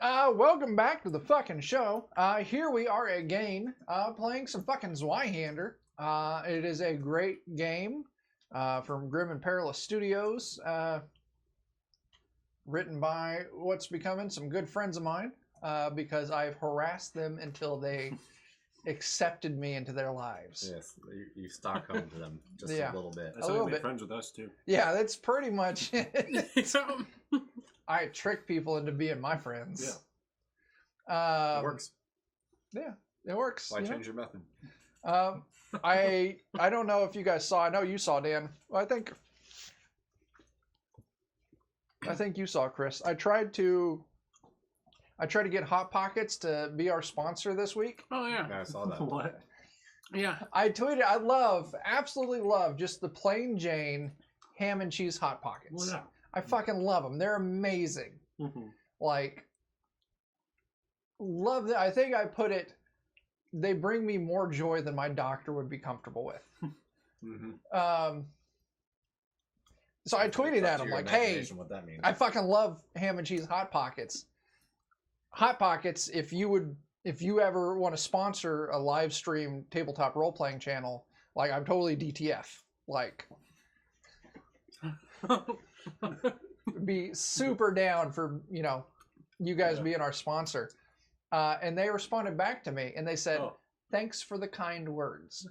Welcome back to the fucking show. Here we are again, playing some fucking Zweihander. It is a great game from Grim and Perilous Studios, written by what's becoming some good friends of mine, because I've harassed them until they accepted me into their lives. Yes, you Stockholm to them just Yeah. a little bit. That's how you make friends with us too. Yeah, that's pretty much it. I trick people into being my friends. Yeah. It works. Yeah, it works. Why change your method? I don't know if you guys saw. I know you saw, Dan. I think you saw, Chris. I tried to get Hot Pockets to be our sponsor this week. Oh yeah. Yeah, I saw that. What? Yeah. I tweeted. I absolutely love just the plain Jane ham and cheese Hot Pockets. Well, yeah. I fucking love them. They're amazing. Mm-hmm. Like, love that. I think I put it. They bring me more joy than my doctor would be comfortable with. Mm-hmm. So I tweeted at him like, "Hey, what that means. I fucking love ham and cheese Hot Pockets. Hot Pockets, if you ever want to sponsor a live stream tabletop role playing channel, like I'm totally DTF. Like, be super down for you guys being our sponsor." And they responded back to me and they said, "Thanks for the kind words."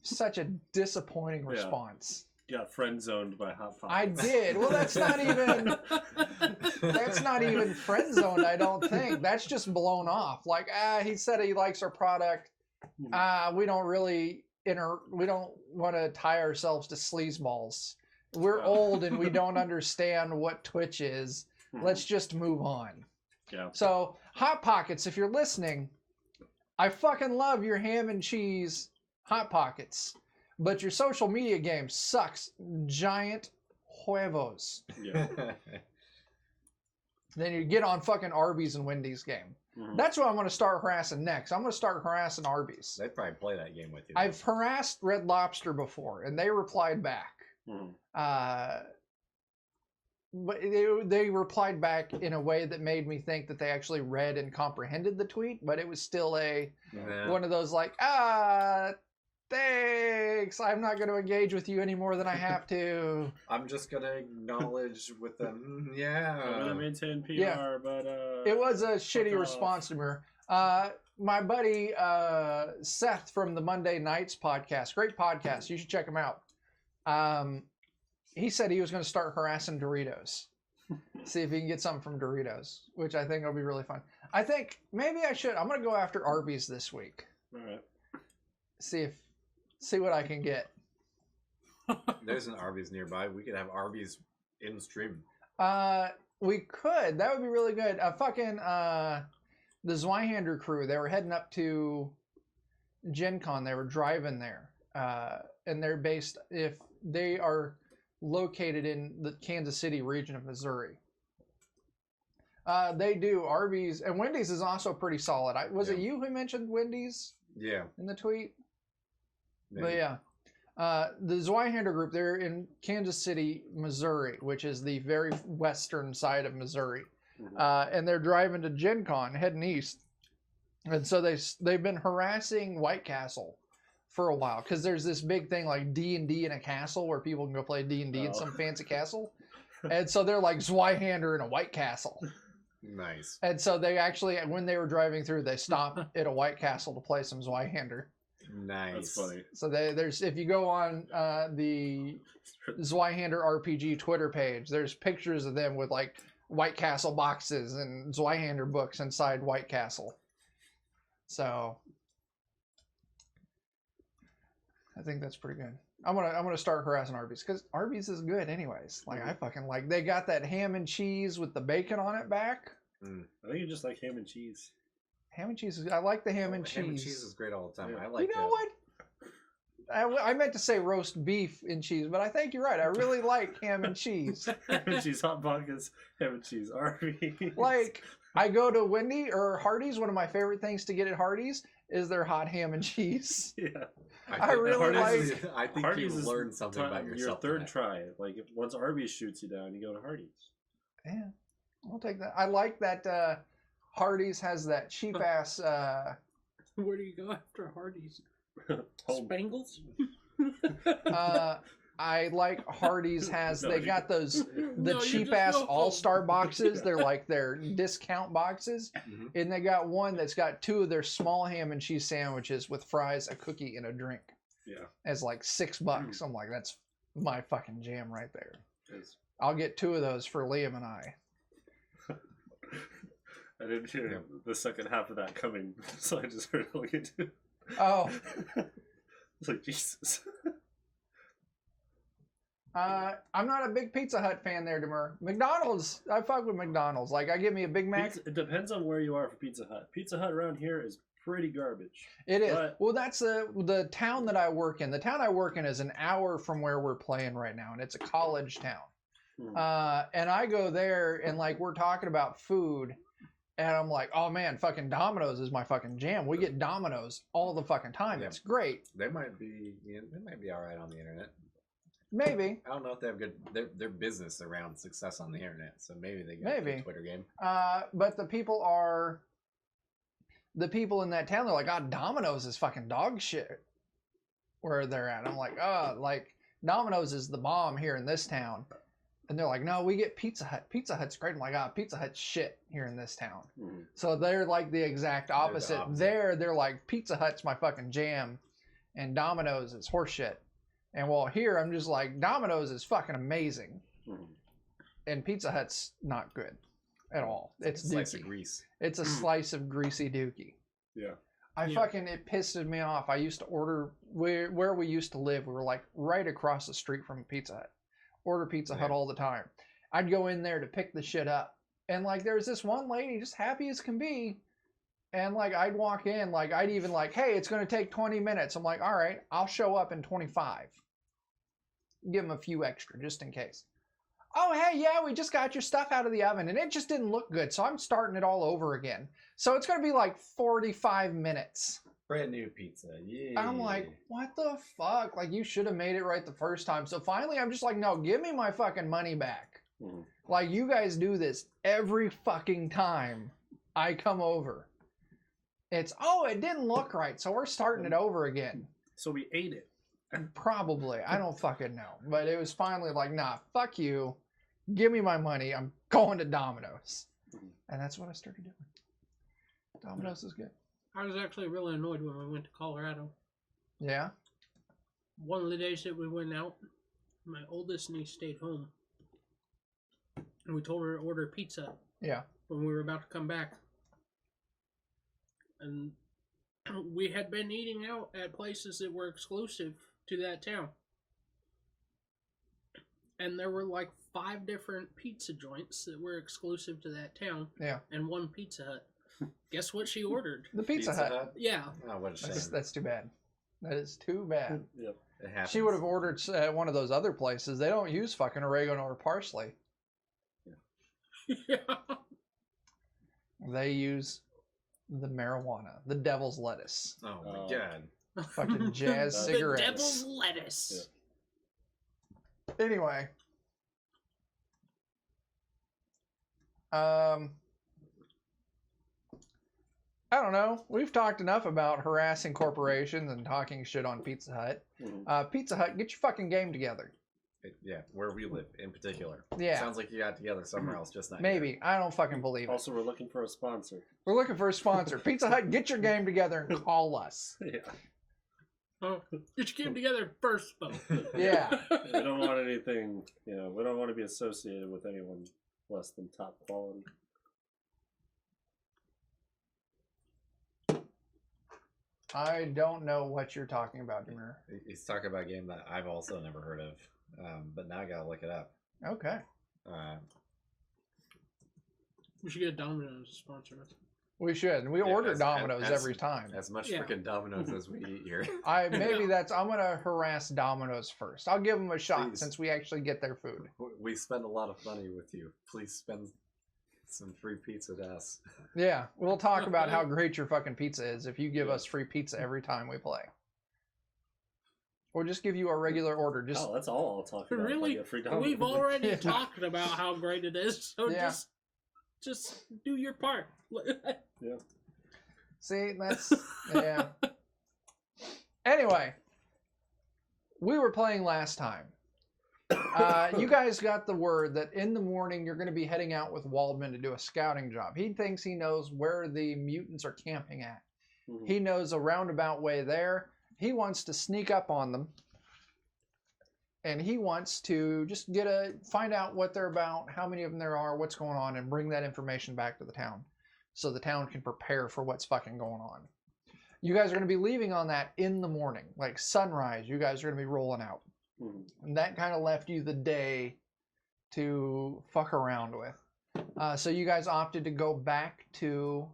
Such a disappointing response. Yeah, friend zoned by Hot Pockets. I did. Well, that's not even friend zoned, I don't think. That's just blown off. Like, he said he likes our product. We don't really we don't want to tie ourselves to sleazeballs. We're old and we don't understand what Twitch is. Let's just move on. Yeah. So, Hot Pockets, if you're listening, I fucking love your ham and cheese Hot Pockets, but your social media game sucks. Giant huevos. Yeah. Then you get on fucking Arby's and Wendy's game. Mm-hmm. That's what I'm going to start harassing next. I'm going to start harassing Arby's. They'd probably play that game with you. I've harassed Red Lobster before, and they replied back. Mm-hmm. But they replied back in a way that made me think that they actually read and comprehended the tweet, but it was still one of those like, thanks, I'm not going to engage with you any more than I have to. I'm just going to acknowledge with them, yeah. I'm going to maintain PR, but... It was a shitty response to me. My buddy Seth from the Monday Nights podcast, great podcast, you should check him out. He said he was going to start harassing Doritos. See if he can get something from Doritos, which I think will be really fun. I think maybe I should. I'm going to go after Arby's this week. All right. See what I can get. There's an Arby's nearby. We could have Arby's in stream. We could. That would be really good. The Zweihander crew, they were heading up to Gen Con. They were driving there. And they're they are located in the Kansas City region of Missouri. They do Arby's, and Wendy's is also pretty solid. Was it you who mentioned Wendy's? Yeah. In the tweet? Maybe. But yeah. The Zweihander group, they're in Kansas City, Missouri, which is the very western side of Missouri. Mm-hmm. And they're driving to Gen Con, heading east. And so they've been harassing White Castle for a while, because there's this big thing like D&D in a castle where people can go play D&D in some fancy castle. And so they're like Zweihander in a White Castle. Nice. And so they actually, when they were driving through, they stopped at a White Castle to play some Zweihander. Nice. That's funny. So there's, if you go on the Zweihander RPG Twitter page, there's pictures of them with like White Castle boxes and Zweihander books inside White Castle. So I think that's pretty good. I'm gonna start harassing Arby's, because Arby's is good anyways. Like, I fucking like, they got that ham and cheese with the bacon on it back. I think you just like ham and cheese. Ham and cheese. I like the ham and cheese. Ham and cheese is great all the time. Yeah. I like. You know what? I meant to say roast beef and cheese, but I think you're right. I really like ham and cheese. Ham and cheese, Hot Pockets, ham and cheese, Arby's. Like, I go to Wendy or Hardee's. One of my favorite things to get at Hardee's is their hot ham and cheese. Yeah. I really Hardee's like. I think Hardee's you is learned something about yourself. Your third tonight. try. Like, once Arby's shoots you down, you go to Hardee's. Yeah. I'll take that. I like that Hardee's has that cheap ass. Where do you go after Hardee's? Home. Spangles? I like Hardee's has. No, They you- got those the No, you cheap just ass go home. all-star boxes. They're like their discount boxes, Mhm. and they got one that's got 2 of their small ham and cheese sandwiches with fries, a cookie, and a drink. Yeah. As like $6. I'm like, that's my fucking jam right there. It's- I'll get 2 of those for Liam and I. I didn't hear the second half of that coming, so I just heard like it. Oh, It's like Jesus. I'm not a big Pizza Hut fan there, Demur. McDonald's, I fuck with McDonald's. Like, I give me a Big Mac. It depends on where you are for Pizza Hut. Pizza Hut around here is pretty garbage. It is. But- Well, that's the town that I work in. The town I work in is an hour from where we're playing right now, and it's a college town. Hmm. And I go there, and like we're talking about food, and I'm like, oh man, fucking Domino's is my fucking jam. We get Domino's all the fucking time. Yeah. It's great. They might be all right on the internet. Maybe. I don't know if they have good their business around success on the internet, so maybe they got a Maybe. good Twitter game. But the people in that town, they're like, oh, Domino's is fucking dog shit where they're at. I'm like, oh, like Domino's is the bomb here in this town. And they're like, no, we get Pizza Hut. Pizza Hut's great. I'm like, oh, Pizza Hut's shit here in this town. Mhm. So they're like the exact opposite. opposite. They're like, Pizza Hut's my fucking jam, and Domino's is horseshit. And while here, I'm just like, Domino's is fucking amazing, Mhm. and Pizza Hut's not good at all. It's a slice of dookie. grease. It's a slice of greasy dookie. Yeah. It pisses me off. I used to order where we used to live. We were like right across the street from a Pizza Hut. Order Pizza Hut Yeah. all the time. I'd go in there to pick the shit up, and like there's this one lady just happy as can be, and like I'd walk in, like I'd even like, hey, it's gonna take 20 minutes. I'm like, all right, I'll show up in 25. Give them a few extra just in case. Oh, hey, yeah, we just got your stuff out of the oven, and it just didn't look good, so I'm starting it all over again. So it's going to be like 45 minutes. Brand new pizza. Yeah. I'm like, what the fuck? Like, you should have made it right the first time. So finally, I'm just like, no, give me my fucking money back. Mhm. Like, you guys do this every fucking time I come over. It's, oh, it didn't look right, so we're starting it over again. So we ate it. Probably. I don't fucking know. But it was finally like, nah, fuck you. Give me my money. I'm going to Domino's. Mhm. And that's what I started doing. Domino's is good. I was actually really annoyed when we went to Colorado. Yeah? One of the days that we went out, my oldest niece stayed home. And we told her to order pizza Yeah. when we were about to come back. And we had been eating out at places that were exclusive to that town. And there were like 5 different pizza joints that were exclusive to that town. Yeah. And one Pizza Hut. Guess what she ordered? The Pizza Hut. Yeah. Oh, what a shame. That's too bad. That is too bad. Yep. It happens. She would have ordered at one of those other places. They don't use fucking oregano or parsley. Yeah. They use the marijuana, the devil's lettuce, Oh my Oh. god. fucking jazz The The cigarettes. devil's lettuce. Anyway, I don't know. We've talked enough about harassing corporations and talking shit on Pizza Hut. Mhm. Pizza Hut, get your fucking game together. Yeah, where we live in particular. Yeah. Sounds like you got together somewhere else, just not Maybe. here. I don't fucking believe it. Also, we're looking for a sponsor. We're looking for a sponsor. Pizza Hut, get your game together and call us. Yeah. Oh, get your game together first, though. Yeah. We don't want anything, we don't want to be associated with anyone less than top quality. I don't know what you're talking about, Demir. He's talking about a game that I've also never heard of, but now I gotta look it up. Okay. We should get Domino's to sponsor us. We should. We Yeah, order as- Domino's as- every time. As much Yeah. freaking Domino's as we eat here. I'm gonna harass Domino's first. I'll give them a shot Please. since we actually get their food. We spend a lot of money with you. Please spend some free pizza to us. Yeah, we'll talk about how great your fucking pizza is if you give us free pizza every time we play. Or just give you a regular order. Just Oh, that's all I'll talk about. if I Really? get free Domino's. We've already Yeah. talked about how great it is, so Yeah. just Just do your part. See, that's yeah. Anyway, we were playing last time. You guys got the word that in the morning you're going to be heading out with Waldman to do a scouting job. He thinks he knows where the mutants are camping at. Mhm. He knows a roundabout way there. He wants to sneak up on them. And he wants to just find out what they're about, how many of them there are, what's going on, and bring that information back to the town. So the town can prepare for what's fucking going on. You guys are going to be leaving on that in the morning. Like sunrise, you guys are going to be rolling out. Mhm. And that kind of left you the day to fuck around with. So you guys opted to go back to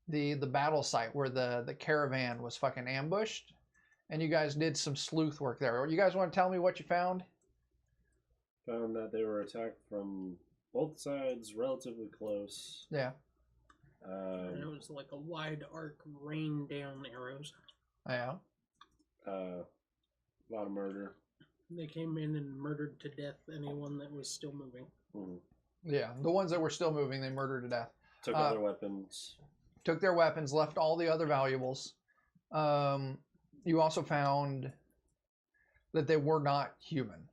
the battle site where the caravan was fucking ambushed. And you guys did some sleuth work there. You guys want to tell me what you found? Found that they were attacked from both sides, relatively close. Yeah. And it was like a wide arc rain down arrows. Yeah. A lot of murder. They came in and murdered to death anyone that was still moving. Mhm. Yeah. The ones that were still moving, they murdered to death. Took other weapons. Took their weapons, left all the other valuables. You also found that they were not human.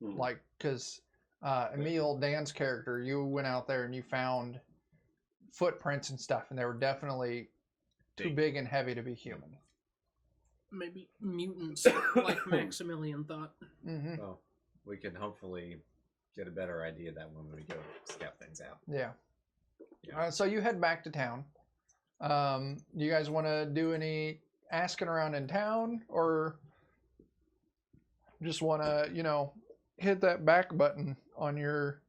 Mhm. Like, because Emil, Dan's character, you went out there and you found footprints and stuff, and they were definitely too big and heavy to be human. Maybe mutants, like Maximilian thought. Mm-hmm. Well, we can hopefully get a better idea of that when we go scout things out. Yeah. Yeah. So you head back to town. You guys want to do any asking around in town, or just want to, hit that back button on your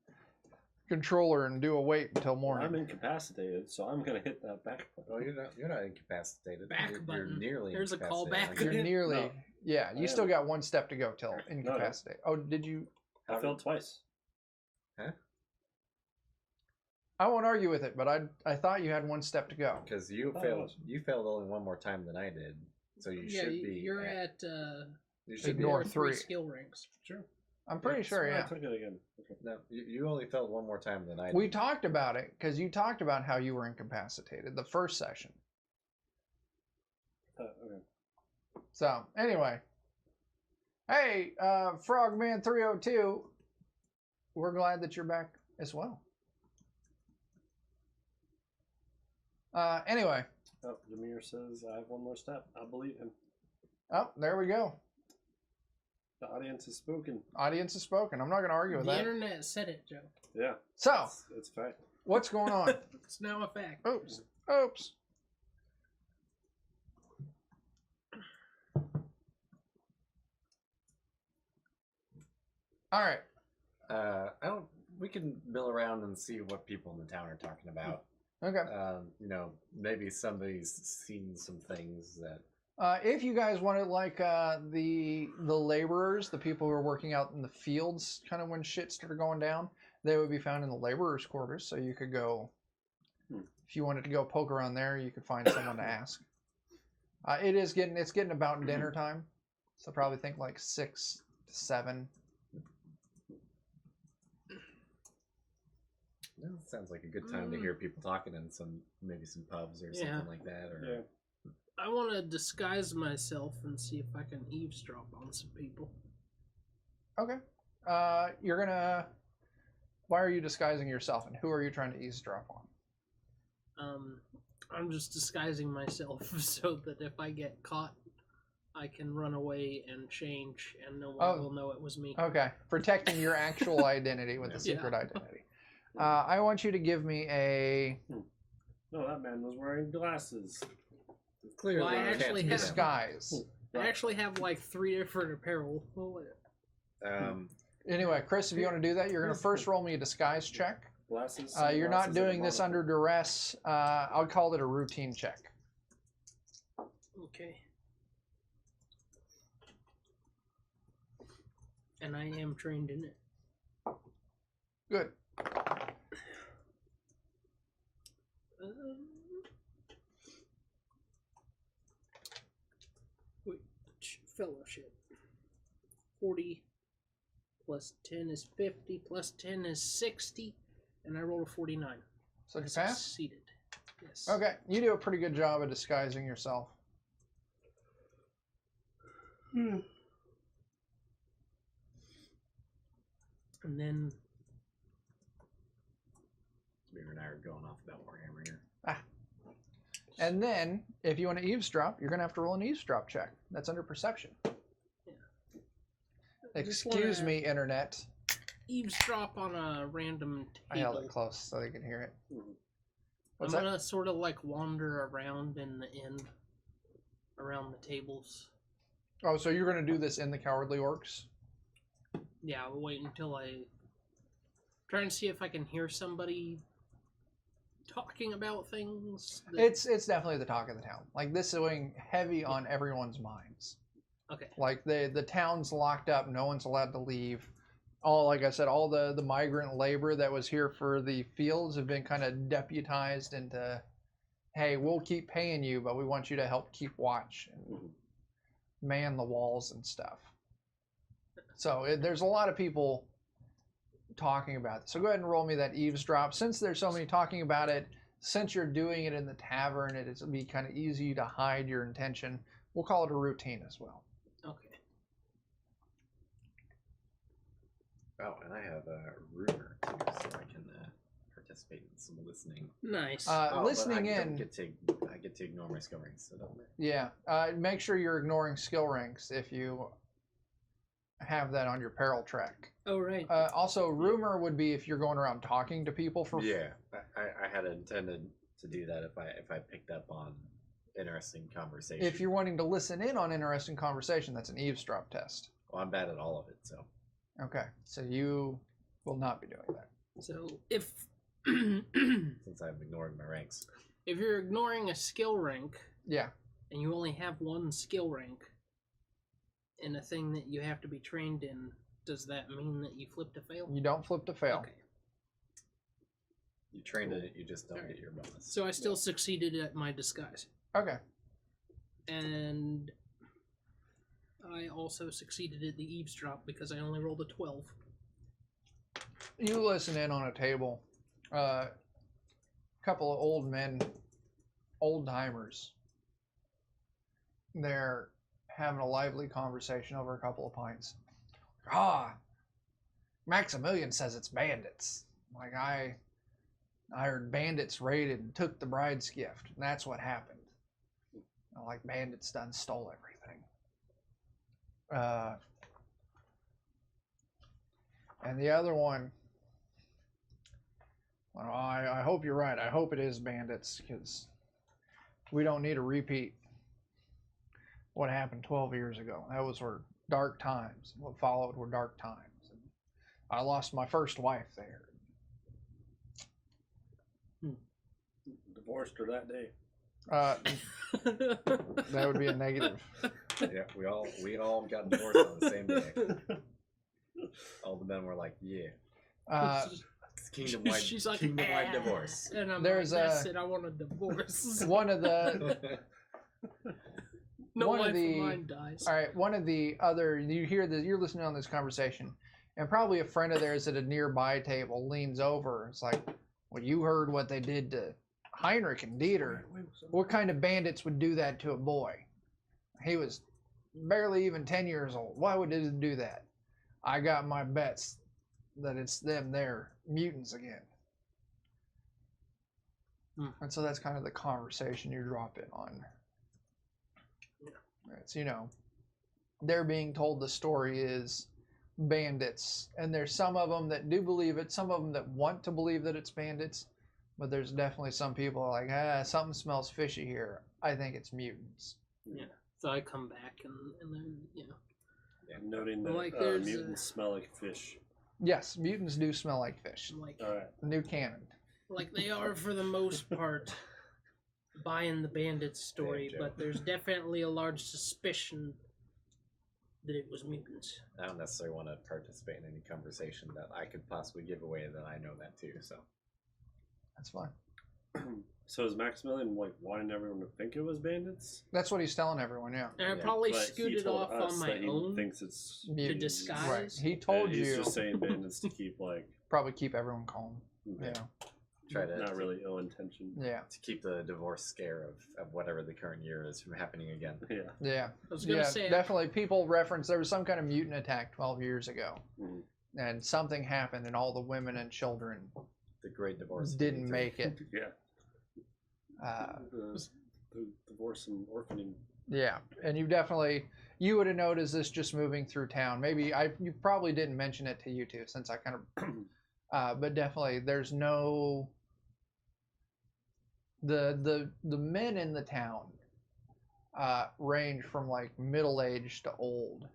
controller and do a wait until morning? I'm incapacitated, so I'm gonna hit that back button. Well, you're not incapacitated. Back you're button. nearly There's a incapacitated. callback. You're nearly, No. yeah. You I still am. got one step to go till incapacitate. Oh, did you? I failed twice. I won't argue with it, but I thought you had one step to go. Because you Oh, failed. awesome. You failed only one more time than I did, so you should be. You're at You should be. Ignore your three. skill ranks. Sure. I'm pretty sure, I yeah. took it again. Okay. No, you only failed one more time than I did. We talked about it because you talked about how you were incapacitated the first session. Okay. So anyway, hey, Frogman 302, we're glad that you're back as well. Anyway, Oh, Demir says I have one more step. I believe him. oh, there we go. The audience has spoken. Audience has spoken. I'm not going to argue with The that. internet said it, Joe. Yeah. So, It's a fact. what's going on? It's now a fact. Oops. All right. I don't. We can mill around and see what people in the town are talking about. Okay. Maybe somebody's seen some things that. If you guys wanted, like, the laborers, the people who are working out in the fields, kind of when shit started going down, they would be found in the laborers' quarters. So you could go, if you wanted to go poke around there, you could find someone to ask. It's getting about dinner time, so probably think like 6 to 7. Well, sounds like a good time to hear people talking in maybe some pubs or something like that. Or Yeah. I want to disguise myself and see if I can eavesdrop on some people. Okay. You're gonna. Why are you disguising yourself, and who are you trying to eavesdrop on? I'm just disguising myself so that if I get caught, I can run away and change, and no one will know it was me. Okay, protecting your actual identity with a secret identity. I want you to give me a No, that man was wearing glasses. clearly, Well, I you can't actually do have- that. disguise. I actually have like 3 different apparel. Anyway, Chris, if you want to do that, you're gonna first roll me a disguise check. Glasses. You're not sunglasses, and doing a this monocle. under duress. I'll call it a routine check. Okay. And I am trained in it. Good. Fellowship. 40 plus 10 is 50 plus 10 is 60. And I rolled a 49. So I you pass? succeeded. Yes. Okay, you do a pretty good job of disguising yourself. And then Beer and I are going off about Warhammer here. And then, if you want to eavesdrop, you're going to have to roll an eavesdrop check. That's under perception. I just Excuse wanna me, internet. eavesdrop on a random I held table. it close so they could hear it. Mhm. What's I'm that? gonna sort of like wander around in the inn, around the tables. Oh, so you're going to do this in the Cowardly Orcs? Yeah, I'll wait until I try and see if I can hear somebody talking about things. that- It's definitely the talk of the town. Like, this is weighing heavy on everyone's minds. Okay. Like, the town's locked up. No one's allowed to leave. All, like I said, all the migrant labor that was here for the fields have been kind of deputized into, hey, we'll keep paying you, but we want you to help keep watch and man the walls and stuff. So there's a lot of people talking about this. So go ahead and roll me that eavesdrop. Since there's so many talking about it, since you're doing it in the tavern, it'll be kind of easy to hide your intention. We'll call it a routine as well. Okay. Oh, and I have a rumor too, so I can participate in some listening. Nice. But Listening I in, get to ignore my skill rings, so don't. yeah. Make sure you're ignoring skill ranks if you have that on your peril track. Oh, right. Also, rumor would be if you're going around talking to people for. Yeah, I had intended to do that if I picked up on interesting conversation. If you're wanting to listen in on interesting conversation, that's an eavesdrop test. Well, I'm bad at all of it, so. Okay, so you will not be doing that. So if Since I'm ignoring my ranks. if you're ignoring a skill rank Yeah. and you only have one skill rank in a thing that you have to be trained in, does that mean that you flip to fail? You don't flip to fail. Okay. You trained in it, you just don't get your bonus. So I still succeeded at my disguise. Okay. And I also succeeded at the eavesdrop because I only rolled a 12. You listen in on a table. A couple of old men, old timers. They're having a lively conversation over a couple of pints. Maximilian says it's bandits. Like, I heard bandits raided and took the bride's gift, and that's what happened. Like, bandits done stole everything. And the other one, well, I hope you're right. I hope it is bandits, because we don't need a repeat what happened 12 years ago. Those were dark times. What followed were dark times. And I lost my first wife there. Divorced her that day. That would be a negative. Yeah, we all got divorced on the same day. All the men were like, "Yeah, it's kingdom-wide, She's like, kingdom-wide divorce." And I'm There's like, that's it, I want a divorce. One of the No one of wife the- of mine dies. all right, one of the other, you hear this, you're listening on this conversation, and probably a friend of theirs at a nearby table leans over. It's like, well, you heard what they did to Heinrich and Dieter. What kind of bandits would do that to a boy? He was barely even 10 years old. Why would they do that? I got my bets that it's them. They're mutants again. And so that's kind of the conversation you drop in on. It's, they're being told the story is bandits, and there's some of them that do believe it, some of them that want to believe that it's bandits, but there's definitely some people like, something smells fishy here. I think it's mutants. Yeah. So I come back and then, Noting that Like, there's, mutants smell like fish. Yes, mutants do smell like fish. I'm like, All right. New canon. like they are for the most part buying the bandit story, Damn, Joe. but there's definitely a large suspicion that it was mutants. I don't necessarily want to participate in any conversation that I could possibly give away that I know that too. So That's fine. So is Maximilian like wanting everyone to think it was bandits? That's what he's telling everyone, yeah. And I Yeah, probably But he scooted told off us on my that he own. thinks it's Mutants. disguise? Right. He and told he's you just saying bandits to keep like. probably keep everyone calm. Yeah. Try to Not really ill intention. Yeah. to keep the divorce scare of whatever the current year is from happening again. Yeah. Yeah. I was gonna say definitely. People reference there was some kind of mutant attack 12 years ago, Mhm. and something happened, and all the women and children The Great Divorce didn't 83. make it. Yeah. The divorce and orphaning. Yeah, and you would have noticed this just moving through town. Maybe you probably didn't mention it to you two since I kind of, but definitely there's no the men in the town range from like middle aged to old,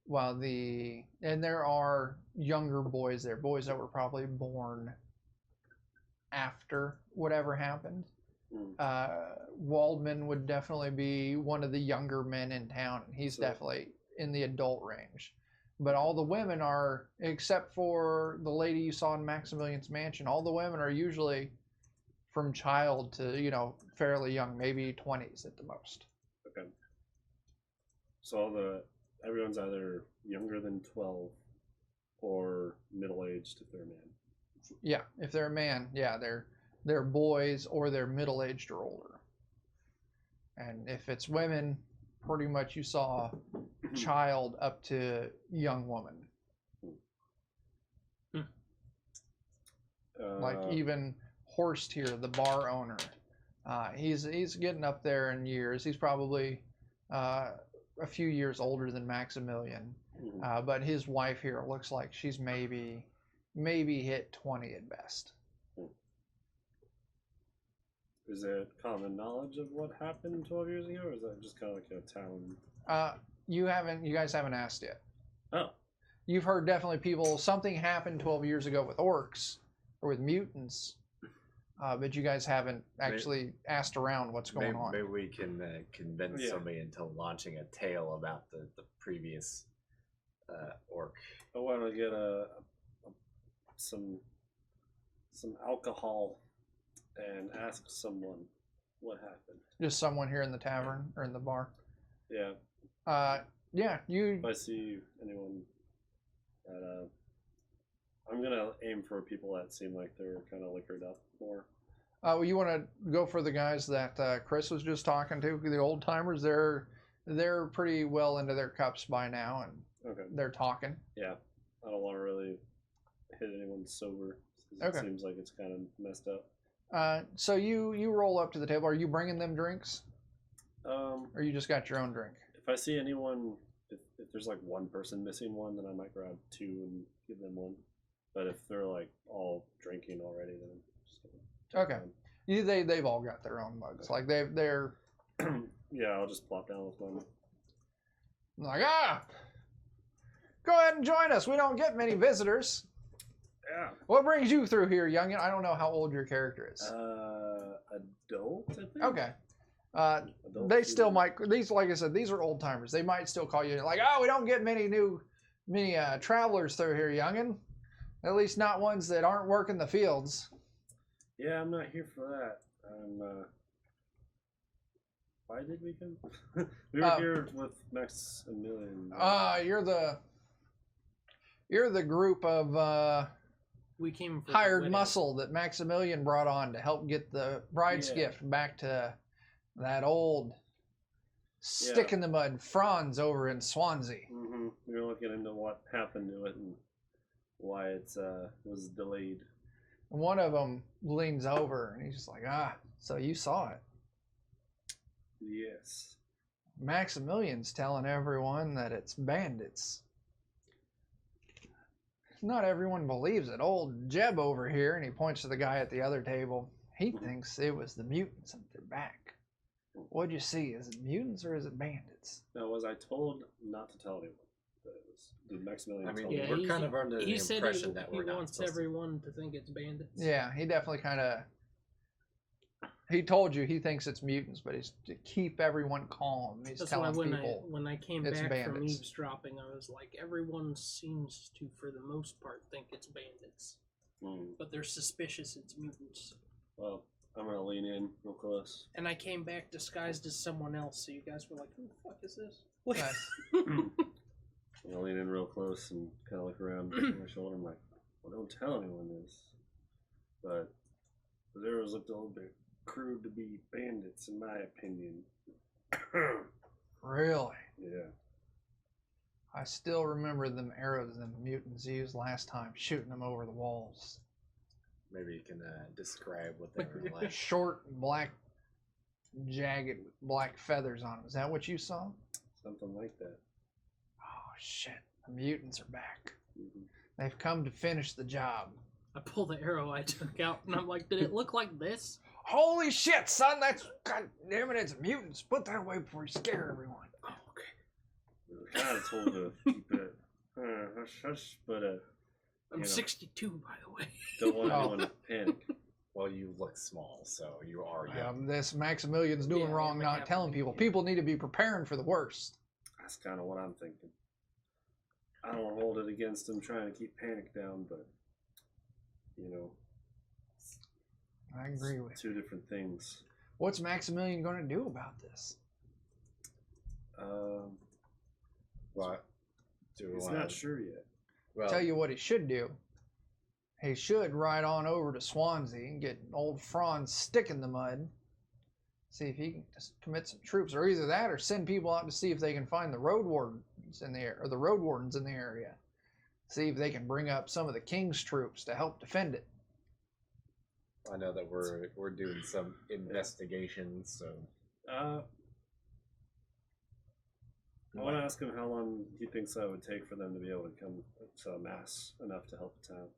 while there are younger boys there, boys that were probably born after whatever happened. Waldman would definitely be one of the younger men in town. He's definitely in the adult range. But all the women are, except for the lady you saw in Maximilian's mansion, all the women are usually from child to, fairly young, maybe 20s at the most. Okay. So everyone's either younger than 12 or middle-aged if they're a man. Yeah, if they're a man, yeah, they're boys or they're middle-aged or older. And if it's women, pretty much you saw child up to young woman. Like even Horst here, the bar owner, he's getting up there in years. He's probably a few years older than Maximilian, but his wife here looks like she's maybe hit 20 at best. Is it common knowledge of what happened 12 years ago, or is that just kind of like a town? You guys haven't asked yet. Oh. You've heard definitely something happened 12 years ago with orcs or with mutants, but you guys haven't actually asked around what's going on. Maybe we can convince somebody into launching a tale about the previous orc. I want to get some alcohol and ask someone what happened. Just someone here in the tavern or in the bar. Yeah. Yeah, If I see anyone that I'm gonna aim for people that seem like they're kind of liquored up more. Well, you want to go for the guys that Chris was just talking to, the old timers. They're pretty well into their cups by now, and they're talking. Yeah, I don't want to really hit anyone sober. It seems like it's kind of messed up. So you roll up to the table. Are you bringing them drinks? Or you just got your own drink? If I see anyone, if there's like one person missing one, then I might grab two and give them one. But if they're like all drinking already, then I'm just gonna They've all got their own mugs. Like they're. Yeah, I'll just plop down with one. Like go ahead and join us. We don't get many visitors. Yeah. What brings you through here, youngin? I don't know how old your character is. Adult, I think. Okay. They still might. These, like I said, these are old timers. They might still call you like, we don't get many travelers through here, youngin. At least not ones that aren't working the fields. Yeah, I'm not here for that. Why did we come? We were here with Maximilian. You're the group of we came for hired muscle that Maximilian brought on to help get the bride's gift back to that old stick in the mud Franz over in Swansea. Mm-hmm. We were looking into what happened to it and why it was delayed. One of them leans over and he's just like, so you saw it. Yes. Maximilian's telling everyone that it's bandits. Not everyone believes it. Old Jeb over here, and he points to the guy at the other table, he thinks it was the mutants at their back. What'd you see? Is it mutants or is it bandits? Now, was I told not to tell anyone that it was? Did Maximilian tell we're me? kind of under the impression that we're not wants everyone to think it's bandits. Yeah, he definitely kind of... He told you he thinks it's mutants, but he's to keep everyone calm. He's telling people when I came back bandits. from eavesdropping, I was like, everyone seems to, for the most part, think it's bandits. But they're suspicious it's mutants. Well, I'm going to lean in real close. And I came back disguised as someone else, so you guys were like, who the fuck is this? Nice. I'm going to lean in real close and kind of look around my shoulder. I'm like, well, don't tell anyone this. But the arrows looked a little bit crude to be bandits, in my opinion. Really? Yeah. I still remember them arrows the mutants used last time, shooting them over the walls. Maybe you can describe what they were like. Short, black, jagged, with black feathers on them. Is that what you saw? Something like that. Oh, shit. The mutants are back. Mm-hmm. They've come to finish the job. I pull the arrow I took out, and I'm like, did it look like this? Holy shit, son! That's... God damn it, it's mutants. Put that away before you scare everyone. Oh, okay. We were kind of told to keep it hush hush, but I'm 62, by the way. don't want anyone to panic. Well, you look small, so you are young. This Maximilian's doing Yeah, wrong yeah, not yeah, telling yeah. people. People need to be preparing for the worst. That's kind of what I'm thinking. I don't hold it against him trying to keep panic down, but you know, I agree with two different things. What's Maximilian going to do about this? What? He's not sure yet. Well, Tell you what he should do. He should ride on over to Swansea and get old Franz stick in the mud. See if he can just commit some troops, or either that, or send people out to see if they can find the road wardens in the area. See if they can bring up some of the king's troops to help defend it. I know that we're doing some investigations, so I want to ask him how long he thinks that would take for them to be able to come to mass enough to help the town.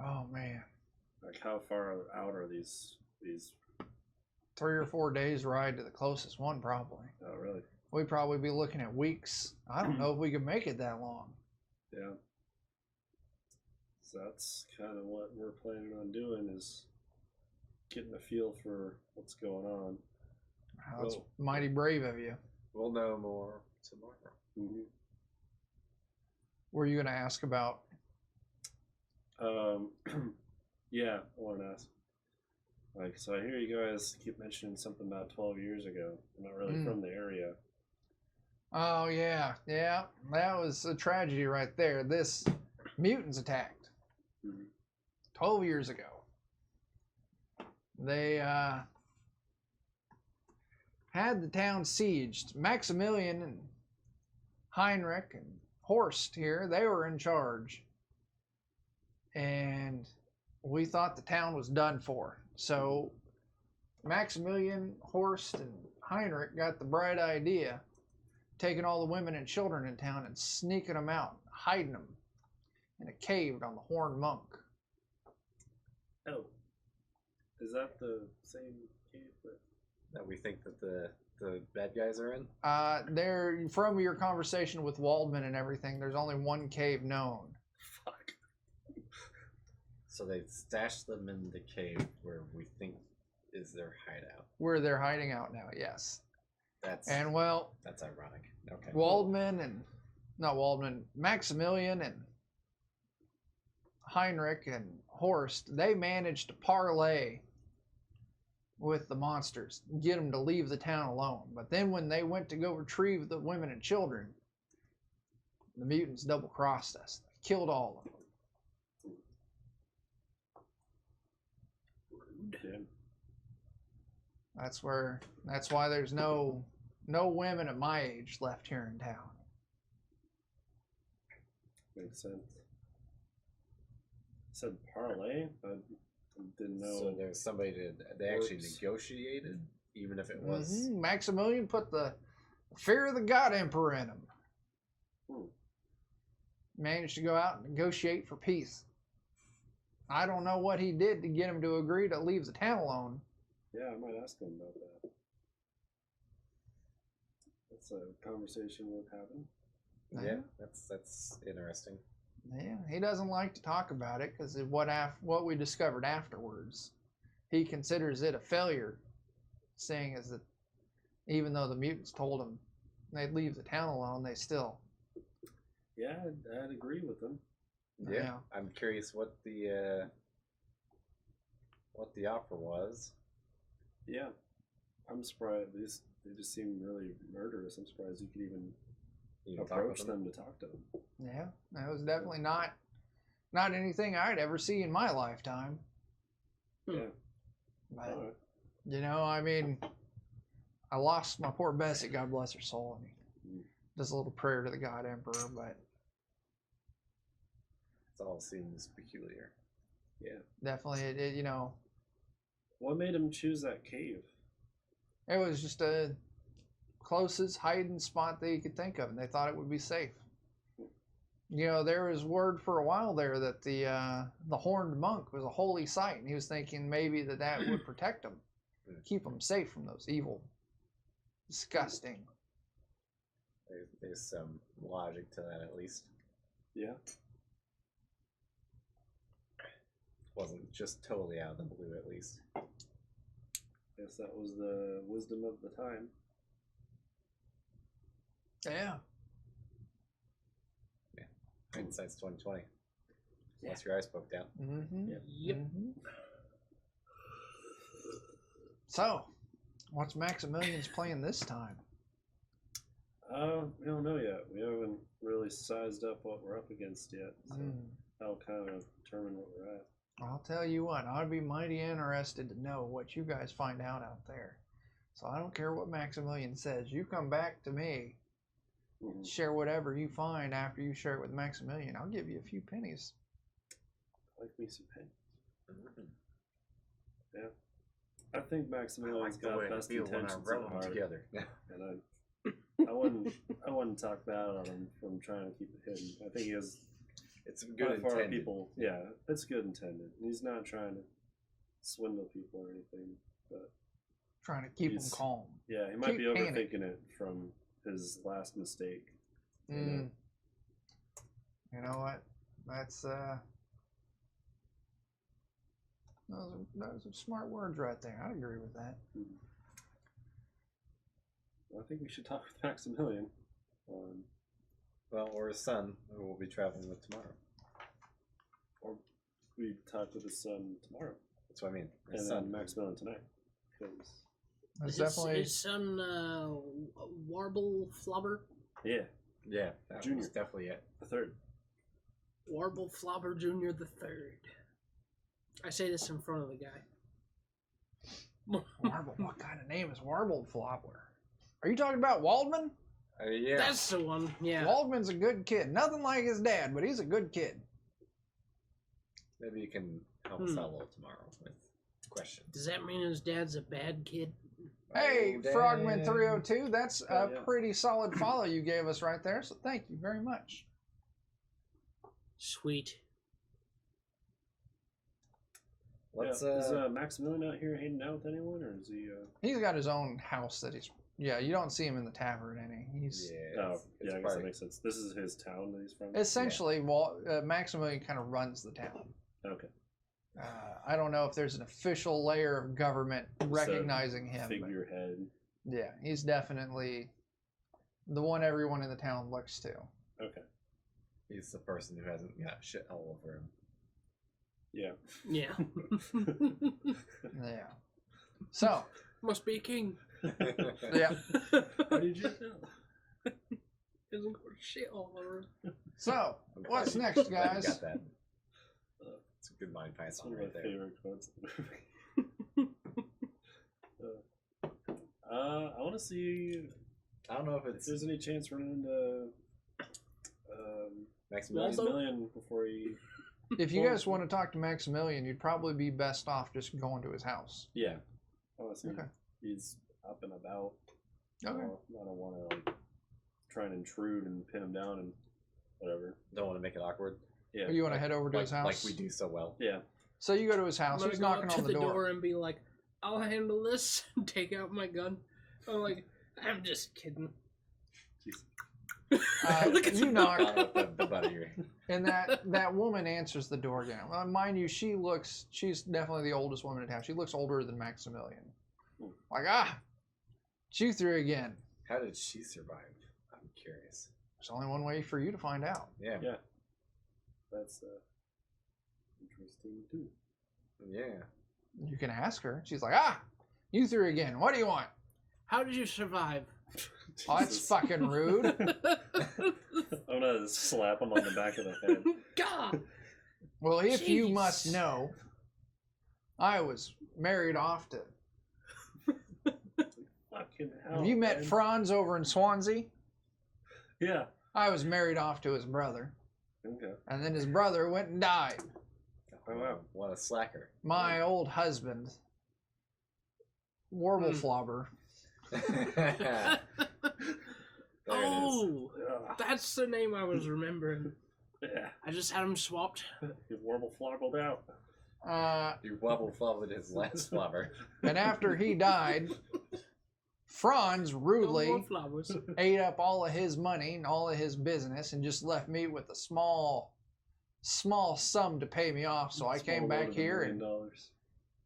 Oh man, Like how far out are these? 3 or 4 days ride to the closest one probably. Oh, really? We'd probably be looking at weeks. I don't know if we could make it that long. Yeah. So that's kind of what we're planning on doing, is getting a feel for what's going on. That's mighty brave of you. we'll know more tomorrow. Mm-hmm. Were you going to ask about? Yeah, I want to ask. Like, so I hear you guys keep mentioning something about 12 years ago. I'm not really from the area. Oh yeah, that was a tragedy right there. This mutants attacked 12 years ago. They had the town sieged. Maximilian and Heinrich and Horst here, they were in charge. And we thought the town was done for. So Maximilian, Horst, and Heinrich got the bright idea, taking all the women and children in town and sneaking them out, hiding them in a cave on the Horned Monk. Oh. Is that the same cave That we think that the bad guys are in? There, from your conversation with Waldman and everything, there's only one cave known. Fuck. So they stashed them in the cave where we think is their hideout. Where they're hiding out now, yes. That's ironic. Okay. Maximilian and Heinrich and Horst, they managed to parlay with the monsters, get them to leave the town alone. But then when they went to go retrieve the women and children, the mutants double-crossed us. They killed all of them. Damn. That's why there's no women at my age left here in town. Makes sense. Said parlay? I didn't know. So there's somebody they actually negotiated, even if it was. Maximilian put the fear of the God Emperor in him. Managed to go out and negotiate for peace. I don't know what he did to get him to agree to leave the town alone. Yeah, I might ask him about that. That's a conversation worth having. Yeah, that's interesting. Yeah, he doesn't like to talk about it because of what we discovered afterwards. He considers it a failure, saying is that even though the mutants told him they'd leave the town alone, they still. Yeah, I'd agree with him. Yeah, I'm curious what the offer was. Yeah, I'm surprised. They just seem really murderous. I'm surprised you could even approach them to talk to them. Yeah, that was definitely not Not anything I'd ever see in my lifetime. Yeah. But, Alright. you know, I mean, I lost my poor Bessie, God bless her soul. And he does a little prayer to the God Emperor, but It all seems peculiar. Yeah. definitely, it, you know, What made him choose that cave? it was just a closest hiding spot that you could think of, and they thought it would be safe. You know, there was word for a while there that the horned monk was a holy site, and he was thinking maybe that would protect him, keep him safe from those evil, disgusting. There's some logic to that, at least. Yeah. Wasn't just totally out of the blue, at least. Guess that was the wisdom of the time. Yeah. Hindsight's 2020. Unless your eyes poked out. Mm-hmm. Yep. Mm-hmm. So, what's Maximilian's plan this time? We don't know yet. We haven't really sized up what we're up against yet. So that'll kind of determine what we're at. I'll tell you what, I'd be mighty interested to know what you guys find out there. So I don't care what Maximilian says. You come back to me, share whatever you find after you share it with Maximilian. I'll give you a few pennies. Like me some pennies. Yeah. I think Maximilian's got best intentions at heart. Together. And I wouldn't talk bad on him from trying to keep it hidden. I think he has it's good by far intended. people. Yeah, it's good intended. He's not trying to swindle people or anything, but Trying to keep them calm. yeah, he might Keep be panic. overthinking it from his last mistake. You know what? That's those are smart words right there. I agree with that. I think we should talk with Maximilian. Well, or his son, who we'll be traveling with tomorrow. Or we talk with his son tomorrow. That's what I mean. And His then son. Maximilian tonight. Because That's His, definitely his son, Warble Flubber. yeah, Yeah, that Junior. was definitely it. the third. Warble Flubber Jr. the Third. I say this in front of the guy. Warble. What kind of name is Warble Flopper? Are you talking about Waldman? Yeah. That's the one, yeah. Waldman's a good kid. Nothing like his dad, but he's a good kid. Maybe you can help us out a little tomorrow with questions. Does that mean his dad's a bad kid? Hey, Oh, Frogman dang. 302, that's a yeah. pretty solid follow you gave us right there, so thank you very much. Sweet. Let's Is Maximilian out here hanging out with anyone, or is he? He's got his own house that he's... Yeah, you don't see him in the tavern any. He's... yeah, Oh, it's yeah, I guess probably- that makes sense. This is his town that he's from. Essentially, Maximilian kind of runs the town. Okay. I don't know if there's an official layer of government recognizing him. but Figurehead. yeah, he's definitely the one everyone in the town looks to. Okay. He's the person who hasn't got shit all over him. Yeah. Yeah. Yeah. So, Must be a king. yeah. How did you know? Isn't got shit all over. So, I'm glad what's you- next, glad you guys? got that. It's a good mind That's python one of my right there. favorite quotes. I want to see I don't know if if it's there's any chance running into Maximilian. Maximilian before he. If you guys want to talk to Maximilian, you'd probably be best off just going to his house. Yeah. I want to see Okay. if he's up and about. Okay. I don't want to like try and intrude and pin him down and whatever. Don't want to make it awkward. Yeah. Or you want to head over to Like, his house? like we do so well. Yeah. So you go to his I'm house. gonna He's go knocking up to on the door. and be like, I'll handle this. Take out my gun. I'm like, I'm just kidding. Look at You the knock, Not with the butt of your and that woman answers the door again. Well, mind you, she's definitely the oldest woman in town. She looks older than Maximilian. Like, it's you three again. How did she survive? I'm curious. There's only one way for you to find out. Yeah. Yeah. That's interesting too. Yeah. You can ask her. She's like, you three again. What do you want? How did you survive? Oh, that's Jesus. fucking rude. I'm gonna slap him on the back of the head. God! Well, if you Jeez. must know, I was married off to. Fucking hell. Have you met man. Franz over in Swansea? Yeah. I was married off to his brother, Okay. and then his brother went and died. Oh, wow. What a slacker. My old husband, Warble Flobber. There Oh, Ugh. that's the name I was remembering. Yeah. I just had him swapped. He warble floggled out. You wobble flobbled his last flubber. And after he died, Franz No rudely more flowers. ate up all of his money and all of his business and just left me with a small sum to pay me off. So I came back here and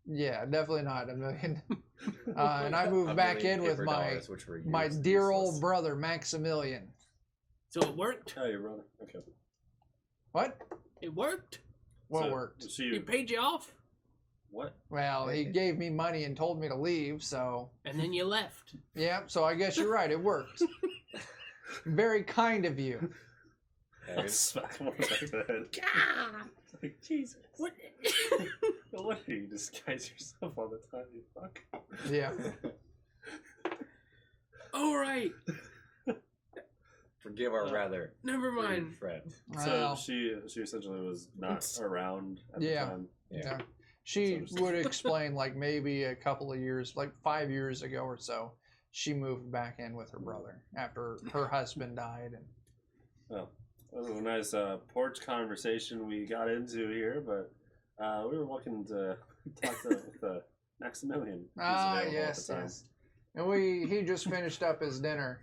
yeah, definitely not $1 million. And I moved back in with my dear old brother Maximilian. So it worked. Oh, your brother. Okay. What? It worked. What So- worked? So He you paid you off, what? Well, he gave me money and told me to leave, so and then you left. yeah, so I guess you're right, it worked. Very kind of you. Smack him on the back of the head. God, Like, Jesus. what? No wonder you disguise yourself all the time, you fuck. Yeah. All right, Forgive our rather never rude mind. friend. So Well, she essentially was not around at Yeah. the time. yeah. She would explain like maybe a couple of years, like 5 years ago or so, she moved back in with her brother after her husband died. And Well, that was a nice porch conversation we got into here, but we were looking to talk with Maximilian. who's available at yes, the time. yes. And he just finished up his dinner.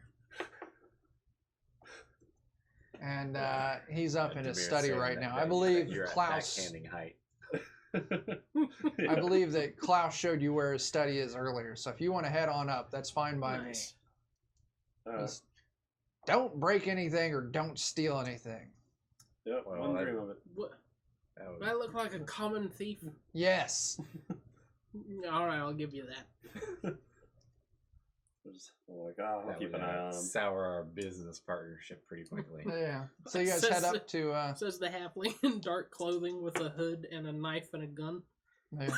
And he's up in his Demir's study saying right that- now. that- I believe that you're at Klaus. backhanding height. I believe that Klaus showed you where his study is earlier. So if you want to head on up, that's fine by Nice. me. Just don't break anything or don't steal anything. Yep, Well, one I- dream of it. What? That Do was- I look like a common thief? Yes. All right, I'll give you that. I'm like, I'll that keep would, an eye on him. sour our business partnership pretty quickly. Yeah. So you guys head up to Says the halfling in dark clothing with a hood and a knife and a gun. yeah.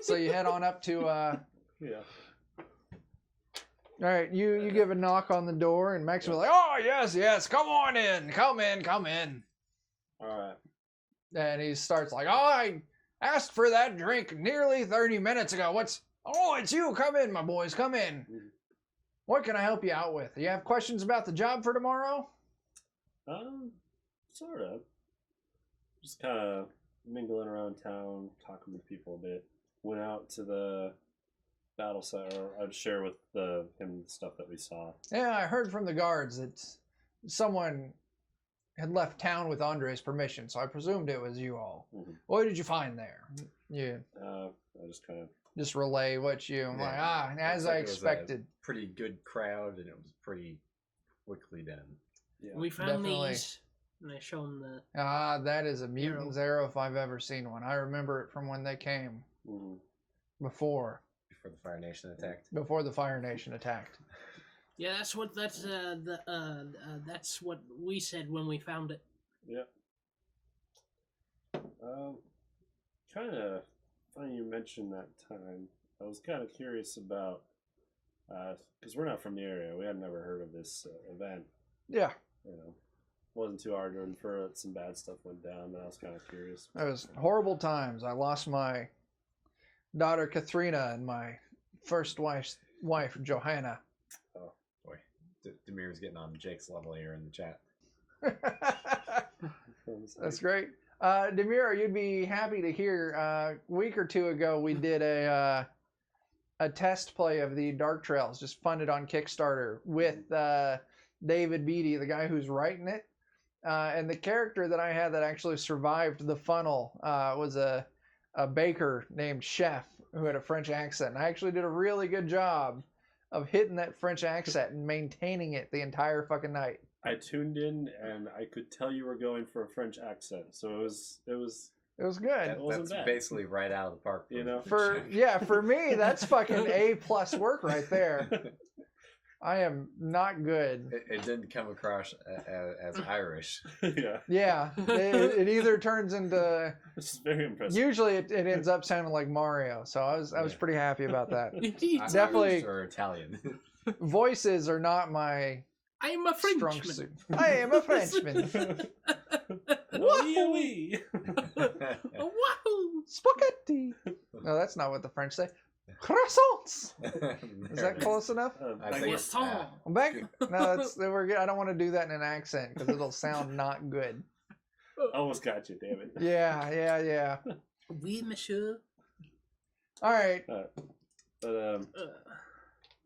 So you head on up to Yeah. all right, you give a knock on the door and Max was like, "Oh, yes, come on in. Come in." All right. And he starts like, "Oh, I asked for that drink nearly 30 minutes ago. Oh, it's you. Come in, my boys. Come in. What can I help you out with? You have questions about the job for tomorrow?" Sort of. Just kind of mingling around town, talking with people a bit. Went out to the battle site, or I'd share with him the stuff that we saw. Yeah, I heard from the guards that someone had left town with Andre's permission, so I presumed it was you all. Mhm. What did you find there? You I just kind of just relay what you like. Yeah. As Looks I like it was a expected. Pretty good crowd, and it was pretty quickly done. yeah. We found Definitely. these, and I show him the. That is a mutant's arrow if I've ever seen one. I remember it from when they came Mhm. before Before the Fire Nation attacked. the Fire Nation attacked. Yeah, that's what that's what we said when we found it. Yeah. Kind of funny you mentioned that time. I was kind of curious about, because we're not from the area. We had never heard of this event. Yeah, You know, wasn't too hard to infer that some bad stuff went down. But I was kind of curious. it was horrible times. I lost my daughter Katharina and my first wife Johanna. Demir's getting on Jake's level here in the chat. That's great. Demir, you'd be happy to hear. A week or two ago, we did a test play of the Dark Trails, just funded on Kickstarter with David Beatty, the guy who's writing it. And the character that I had that actually survived the funnel was a baker named Chef who had a French accent. And I actually did a really good job of hitting that French accent and maintaining it the entire fucking night. I tuned in and I could tell you were going for a French accent, so it was It was good. wasn't That's bad. basically right out of the park. You know? For me, that's fucking A+ work right there. I am not good. It didn't come across as Irish. Yeah. Yeah, it either turns into. This is very impressive. Usually, it ends up sounding like Mario. So I was pretty happy about that. Definitely- Irish or Italian. Voices are not my I am a strong Frenchman. suit. I am a Frenchman. Wee wee. Wahoo! Spaghetti. No, that's not what the French say. Croissants. Is that close enough? I think it's, Croissant. I'm back. No, we're good. I don't want to do that in an accent because it'll sound not good. Almost got you, damn it. Yeah. Oui, monsieur. All right. But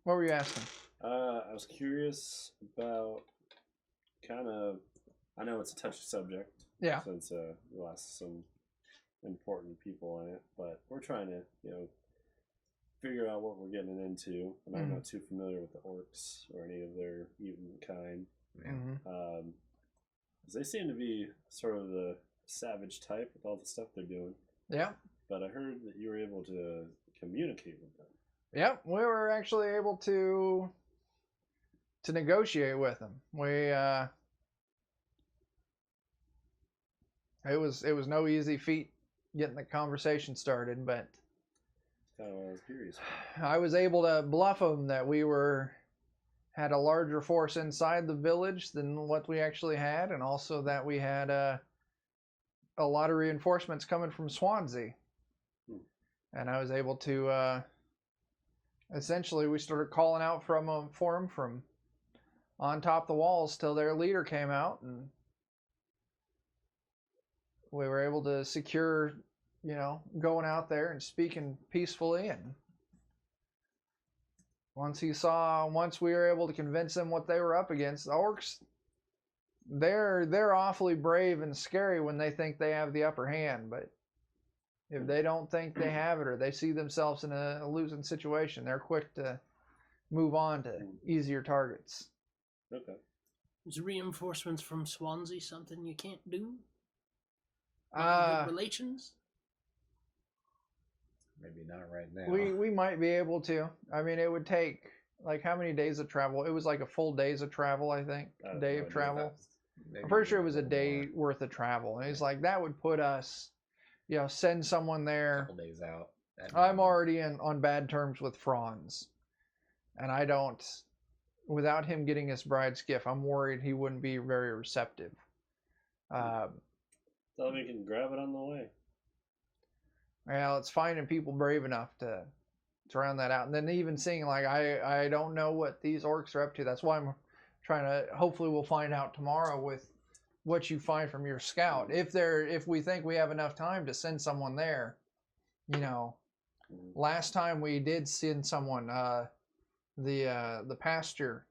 What were you asking? I was curious about kind of. I know it's a touchy subject. Yeah. Since we lost some important people in it, but we're trying to, figure out what we're getting into. And I'm not too familiar with the orcs or any of their mutant kind. Mm-hmm. 'Cause they seem to be sort of the savage type with all the stuff they're doing. Yeah. But I heard that you were able to communicate with them. Yep. We were actually able to negotiate with them. It was no easy feat getting the conversation started, but That's kind of what I was curious about. I was able to bluff them that we had a larger force inside the village than what we actually had, and also that we had a lot of reinforcements coming from Swansea. And I was able to essentially we started calling out for them from on top of the walls till their leader came out, and we were able to secure, going out there and speaking peacefully. And once we were able to convince them what they were up against, the orcs, they're awfully brave and scary when they think they have the upper hand. But if they don't think they have it, or they see themselves in a losing situation, they're quick to move on to easier targets. Okay. Is reinforcements from Swansea something you can't do? Uh, Relations? Maybe not right now. we might be able to. I mean, it would take like how many days of travel? It was like a full days of travel, I think. Day of travel. I'm pretty sure it was a day worth of travel. And he's like, that would put us, send someone there. A couple days out. I'm already on bad terms with Franz. And I don't, without him getting his bride's gift, I'm worried he wouldn't be very receptive. So we can grab it on the way. Well, it's finding people brave enough to round that out. And then even seeing, like, I don't know what these orcs are up to. That's why I'm trying to, hopefully we'll find out tomorrow with what you find from your scout. If we think we have enough time to send someone there, last time we did send someone, the pastor,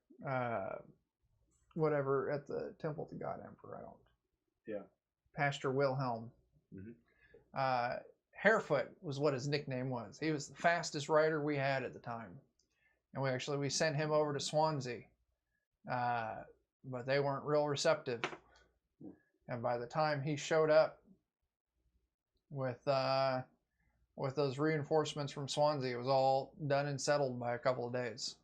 whatever, at the Temple to God Emperor, Pastor Wilhelm. Harefoot was what his nickname was. He was the fastest rider we had at the time. And we sent him over to Swansea. But they weren't real receptive. And by the time he showed up with those reinforcements from Swansea, it was all done and settled by a couple of days.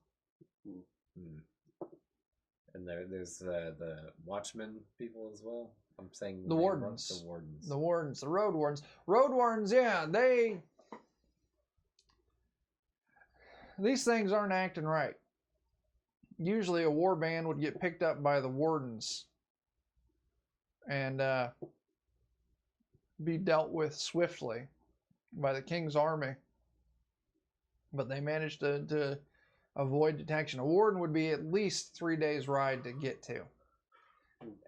And there's the watchmen people as well. I'm saying The wardens. The wardens. The wardens. The road wardens. Road wardens, yeah, these things aren't acting right. Usually a war band would get picked up by the wardens and be dealt with swiftly by the king's army. But they managed to avoid detection. A warden would be at least 3 days' ride to get to.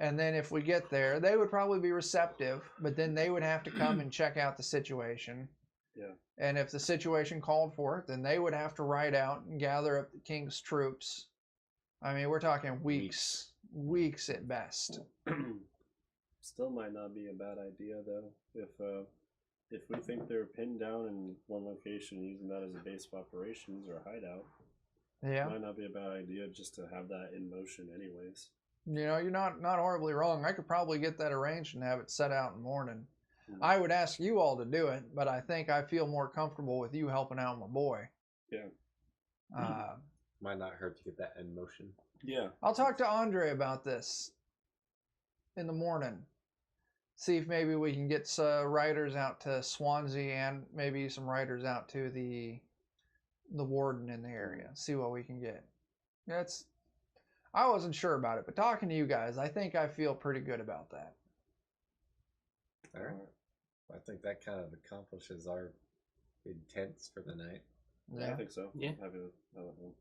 And then if we get there, they would probably be receptive, but then they would have to come and check out the situation. Yeah. And if the situation called for it, then they would have to ride out and gather up the king's troops. I mean, we're talking weeks at best. Still might not be a bad idea though. If we think they're pinned down in one location, using that as a base of operations or a hideout, Yeah. it might not be a bad idea just to have that in motion anyways. You're not horribly wrong. I could probably get that arranged and have it set out in the morning. I would ask you all to do it, but I think I feel more comfortable with you helping out my boy. Yeah. Might not hurt to get that in motion. Yeah. I'll talk to Andre about this in the morning. See if maybe we can get some riders out to Swansea and maybe some riders out to the warden in the area. See what we can get. I wasn't sure about it, but talking to you guys, I think I feel pretty good about that. All right. I think that kind of accomplishes our intents for the night. Yeah, I think so. Yeah. I'm happy with that one.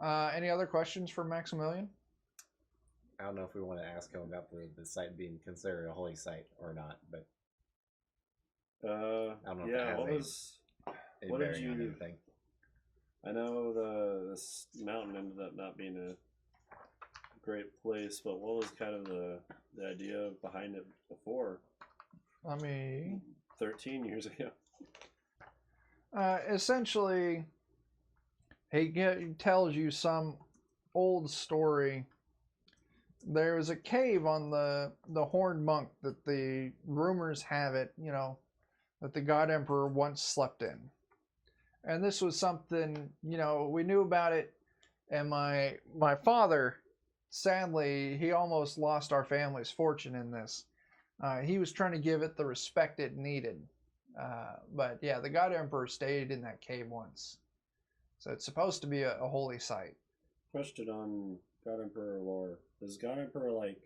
Okay. Any other questions for Maximilian? I don't know if we want to ask him about the site being considered a holy site or not, but I don't know if yeah, that has any what did bearing on you- anything. I know this mountain ended up not being a great place, but what was kind of the idea behind it before? Let me 13 years ago. essentially, he tells you some old story. There was a cave on the Horned Monk that the rumors have it, that the God Emperor once slept in. And this was something, we knew about it, and my father, sadly, he almost lost our family's fortune in this. He was trying to give it the respect it needed. But yeah, the God Emperor stayed in that cave once. So it's supposed to be a holy site. Question on God Emperor lore. Is God Emperor like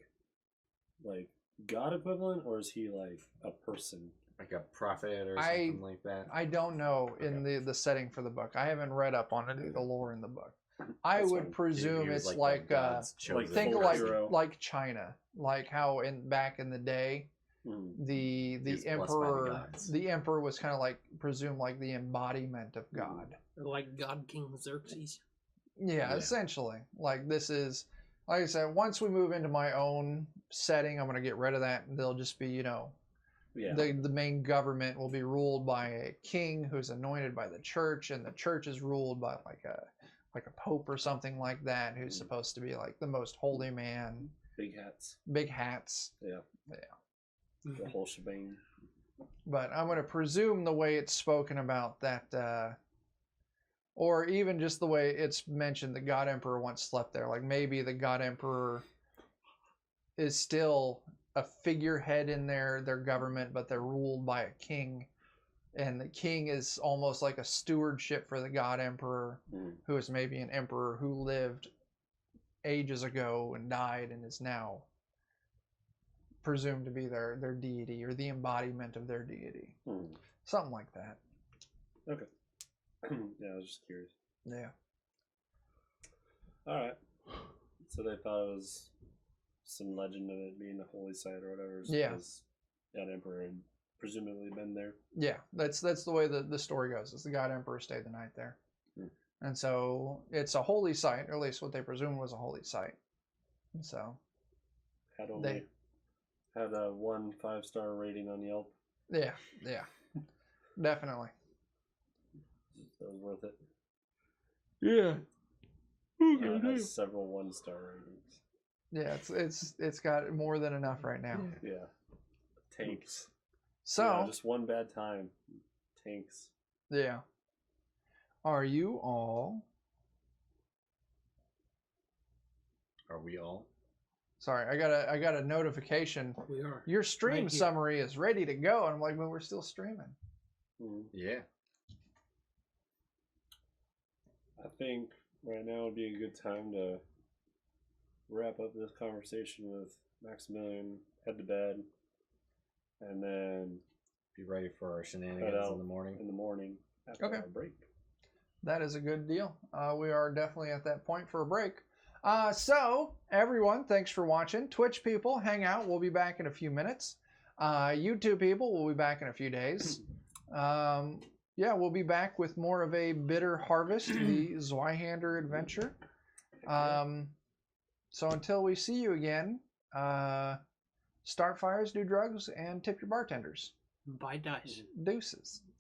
God equivalent, or is he like a person? Like a prophet or something like that? I don't know in the setting for the book. I haven't read up on any of the lore in the book. I That's would fine. presume He was it's the like God's chosen think full like hero. like China, like how back in the day the He's blessed by the emperor gods. the emperor was kind of like presumed like the embodiment of God. Like God King Xerxes. Yeah, essentially. Like this is, like I said, once we move into my own setting, I'm going to get rid of that, and they'll just be, Yeah. the main government will be ruled by a king who's anointed by the church, and the church is ruled by like a pope or something like that, who's supposed to be like the most holy man. Big hats. Big hats. Yeah. The whole shebang. But I'm going to presume the way it's spoken about that, or even just the way it's mentioned, the God Emperor once slept there. Like maybe the God Emperor is still a figurehead in their government, but they're ruled by a king. And the king is almost like a stewardship for the God Emperor, who is maybe an emperor who lived ages ago and died and is now presumed to be their deity or the embodiment of their deity. Something like that. Okay. Yeah, I was just curious. Yeah. Alright. So they thought it was some legend of it being a holy site or whatever. Yeah. Because that emperor had presumably been there. Yeah, that's the way the story goes. Is the God Emperor stayed the night there. And so it's a holy site, or at least what they presume was a holy site. And so Had only had a 1 5-star rating on Yelp. yeah, definitely. So it was worth it. Yeah. It has several 1-star ratings. Yeah, it's got more than enough right now. Yeah. Tanks. So Just one bad time. Tanks. yeah. Are you all? Are we all? Sorry, I got a notification. We are. Your stream Right here. summary is ready to go. And I'm like, well, we're still streaming. Yeah. I think right now would be a good time to wrap up this conversation with Maximilian, head to bed, and then Be ready for our shenanigans head out in the morning. after Okay. our break. That is a good deal. We are definitely at that point for a break. So, everyone, thanks for watching. Twitch people, hang out. We'll be back in a few minutes. YouTube people, we'll be back in a few days. Yeah, we'll be back with more of a Bitter Harvest, the Zweihander adventure. So until we see you again, start fires, do drugs, and tip your bartenders. Buy dice. Deuces.